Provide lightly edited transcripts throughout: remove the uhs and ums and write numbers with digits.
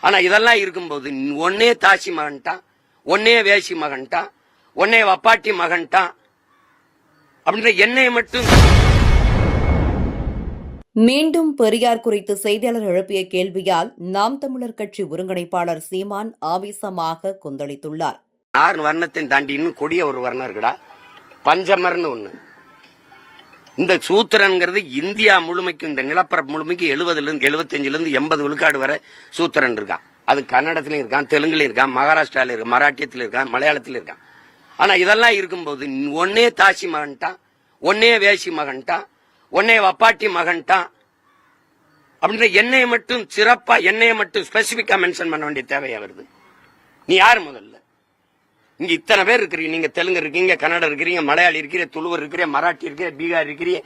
ஆனா இதெல்லாம் இருக்கும்போது ஒன்னே தாசி மகன்ட்டான், ஒன்னே வேசி மகன்ட்டான், ஒன்னே வப்பாட்டி மகன்ட்டான் அப்படின்ற எண்ணெயை மட்டும். மீண்டும் பெரியார் குறித்து செய்தியாளர் எழுப்பிய கேள்வியால் நாம் தமிழர் கட்சி ஒருங்கிணைப்பாளர் சீமான் ஆவேசமாக கொந்தளித்துள்ளார். 6 வர்ணத்தையும் தாண்டி இன்னும் கொடிய ஒரு வர்ணம் இருக்குடா, பஞ்சமர்னு ஒண்ணு. இந்த சூத்திரன்கிறது இந்தியா முழுமைக்கும், இந்த நிலப்பரப்பு முழுமைக்கு 75 80 விழுக்காடு வரை சூத்திரன் இருக்கான். அது கன்னடத்திலும் இருக்கான், தெலுங்குல இருக்கான், மகாராஷ்டிரால இருக்கான், மராட்டியத்தில் இருக்கான், மலையாளத்தில் இருக்கான். ஆனா இதெல்லாம் இருக்கும்போது ஒன்னே தாசி மகன்ட்டான், ஒன்னே வேசி மகன்ட்டான், ஒன்னே வப்பாட்டி மகன்ட்டான் அப்படின்ற எண்ணெயை மட்டும் சிறப்பா, எண்ணெயை மட்டும் ஸ்பெசிபிக்கா மென்ஷன் பண்ண வேண்டிய தேவையா வருது? நீ யாரு முதல்ல? இங்க இத்தனை பேர் இருக்கிறீங்க, நீங்க தெலுங்கு இருக்கீங்க, கன்னடம் இருக்கிறீங்க, மலையாளி இருக்கிற, துளுவர் இருக்கிற, மராட்டி இருக்கிற, பீகார் இருக்கிற,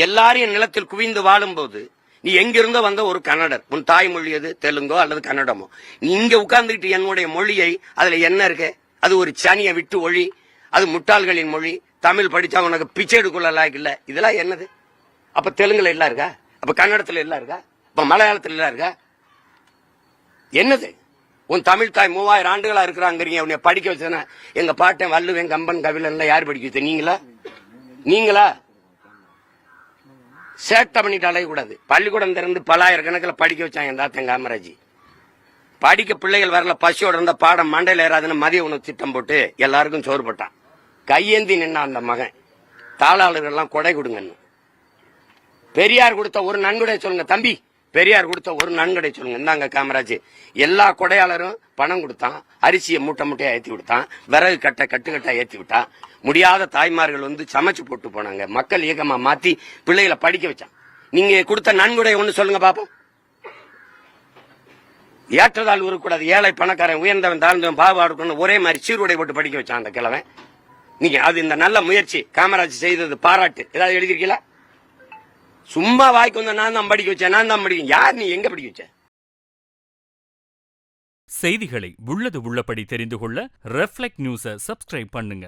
எல்லாரையும் நிலத்தில் குவிந்து வாழும் போது நீ எங்கிருந்தோ வந்த ஒரு கன்னடர், உன் தாய்மொழி எது, தெலுங்கோ அல்லது கன்னடமோ, நீ இங்க உட்கார்ந்துட்டு என்னுடைய மொழியை, அதுல என்ன இருக்கு, அது ஒரு சனியை விட்டு ஒழி, அது முட்டாள்களின் மொழி, தமிழ் படிச்சா உனக்கு பிச்சை எடுக்கல இல்ல, இதெல்லாம் என்னது? அப்ப தெலுங்குல எல்லாம் இருக்கா? அப்ப கன்னடத்துல எல்லாம் இருக்கா? அப்ப மலையாளத்துல எல்லாம் இருக்கா? என்னது? உன் தமிழ் தாய் 3000 ஆண்டுகளா இருக்கிறாங்கிறீங்க, உன்னை படிக்க வச்சதுன்னா எங்க பாட்டன் வள்ளுவன் கம்பன் கபிலன் யார் படிக்க வச்ச? நீங்களா? சேட்டை பண்ணிட்டு அலையக்கூடாது. பள்ளிக்கூடம் திறந்து பல்லாயிரக்கணக்கில் படிக்க வச்சாங்க என் தாத்தன் காமராஜ். படிக்க பிள்ளைகள் வரல, பசியோட இருந்த பாடம் மண்டையில் ஏறாதுன்னு மதிய உணவு திட்டம் போட்டு எல்லாருக்கும் சோறு போட்டான். கையேந்தி நின்னா அந்த மகன், தாளாளர்கள் எல்லாம் கொடை கொடுங்கன்னு. பெரியார் கொடுத்த ஒரு நன்கொடை சொல்லுங்க தம்பி, பெரியார் கொடுத்த ஒரு நன்கொடை சொல்லுங்க. இந்தாங்க காமராஜ். எல்லா கொடையாளரும் பணம் கொடுத்தான், அரிசியை மூட்டை மூட்டையா ஏற்றி விட்டான், விறகு கட்டுக்கட்டா ஏற்றி விட்டான். முடியாத தாய்மார்கள் வந்து சமைச்சு போட்டு போனாங்க, மக்கள் இயக்கமா மாத்தி பிள்ளைகளை படிக்க வச்சான். நீங்க கொடுத்த நன்கொடை ஒண்ணு சொல்லுங்க பாப்போம். ஏற்றதால் உருக்கூடாது, ஏழை பணக்காரன் உயர்ந்தவன் தாழ்ந்தவன் பாகுபாடு ஒரே மாதிரி சீருடை போட்டு படிக்க வச்சான் அந்த கிழவன். நீங்க அது இந்த நல்ல முயற்சி காமராஜ் செய்தது பாராட்டு ஏதாவது எழுதிருக்கீங்களா? சும்மா வாய்க்கு வந்த நான் தான் படிக்க வச்சேன், நான் தான் படிக்க. யார் நீ? எங்க படிக்க வச்ச? செய்திகளை உள்ளது உள்ளபடி தெரிந்து கொள்ள ரெஃப்ளெக்ட் நியூஸை சப்ஸ்கிரைப் பண்ணுங்க.